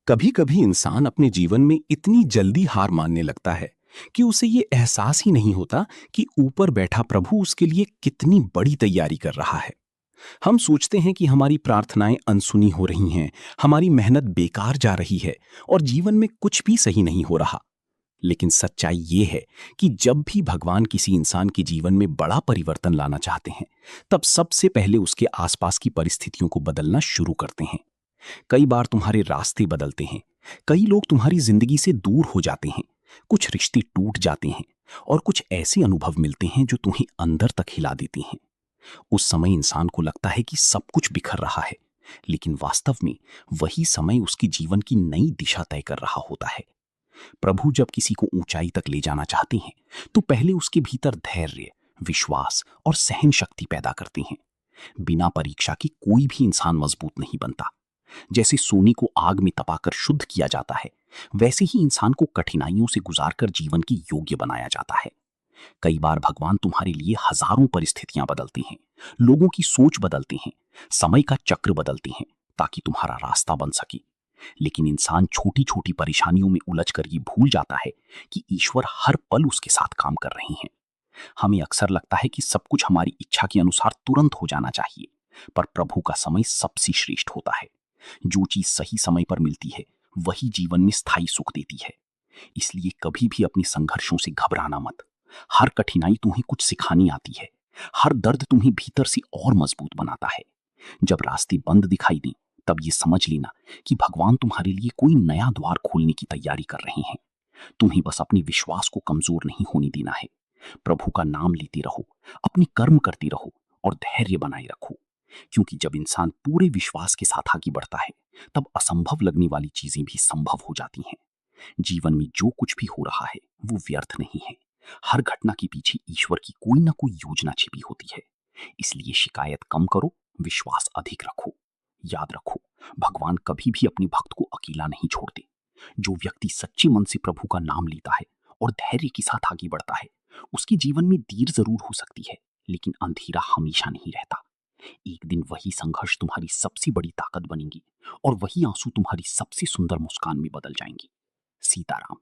कभी कभी इंसान अपने जीवन में इतनी जल्दी हार मानने लगता है कि उसे ये एहसास ही नहीं होता कि ऊपर बैठा प्रभु उसके लिए कितनी बड़ी तैयारी कर रहा है। हम सोचते हैं कि हमारी प्रार्थनाएं अनसुनी हो रही हैं, हमारी मेहनत बेकार जा रही है और जीवन में कुछ भी सही नहीं हो रहा। लेकिन सच्चाई ये है कि जब भी भगवान किसी इंसान के जीवन में बड़ा परिवर्तन लाना चाहते हैं, तब सबसे पहले उसके आसपास की परिस्थितियों को बदलना शुरू करते हैं। कई बार तुम्हारे रास्ते बदलते हैं, कई लोग तुम्हारी जिंदगी से दूर हो जाते हैं, कुछ रिश्ते टूट जाते हैं और कुछ ऐसे अनुभव मिलते हैं जो तुम्हें अंदर तक हिला देते हैं। उस समय इंसान को लगता है कि सब कुछ बिखर रहा है, लेकिन वास्तव में वही समय उसके जीवन की नई दिशा तय कर रहा होता है। प्रभु जब किसी को ऊंचाई तक ले जाना चाहते हैं, तो पहले उसके भीतर धैर्य, विश्वास और सहन शक्ति पैदा करते हैं। बिना परीक्षा के कोई भी इंसान मजबूत नहीं बनता। जैसे सोने को आग में तपाकर शुद्ध किया जाता है, वैसे ही इंसान को कठिनाइयों से गुजारकर जीवन की योग्य बनाया जाता है। कई बार भगवान तुम्हारे लिए हजारों परिस्थितियां बदलते हैं, लोगों की सोच बदलते हैं, समय का चक्र बदलते हैं, ताकि तुम्हारा रास्ता बन सके। लेकिन इंसान छोटी छोटी परेशानियों में उलझकर ये भूल जाता है कि ईश्वर हर पल उसके साथ काम कर रहे हैं। हमें अक्सर लगता है कि सब कुछ हमारी इच्छा के अनुसार तुरंत हो जाना चाहिए, पर प्रभु का समय सबसे श्रेष्ठ होता है। जो चीज सही समय पर मिलती है, वही जीवन में स्थायी सुख देती है। इसलिए कभी भी अपने संघर्षों से घबराना मत। हर कठिनाई तुम्हें कुछ सिखानी आती है, हर दर्द तुम्हें भीतर से और मजबूत बनाता है। जब रास्ते बंद दिखाई दें, तब ये समझ लेना कि भगवान तुम्हारे लिए कोई नया द्वार खोलने की तैयारी कर रहे हैं। तुम्हें बस अपने विश्वास को कमजोर नहीं होने देना है। प्रभु का नाम लेते रहो, अपने कर्म करते रहो और धैर्य बनाए रखो। क्योंकि जब इंसान पूरे विश्वास के साथ आगे बढ़ता है, तब असंभव लगने वाली चीजें भी संभव हो जाती हैं। जीवन में जो कुछ भी हो रहा है, वो व्यर्थ नहीं है। हर घटना के पीछे ईश्वर की कोई ना कोई योजना छिपी होती है। इसलिए शिकायत कम करो, विश्वास अधिक रखो। याद रखो, भगवान कभी भी अपने भक्त को अकेला नहीं छोड़ते। जो व्यक्ति सच्चे मन से प्रभु का नाम लेता है और धैर्य के साथ आगे बढ़ता है, उसके जीवन में देर जरूर हो सकती है, लेकिन अंधेरा हमेशा नहीं रहता। एक दिन वही संघर्ष तुम्हारी सबसे बड़ी ताकत बनेंगी और वही आंसू तुम्हारी सबसे सुंदर मुस्कान में बदल जाएंगे। सीताराम।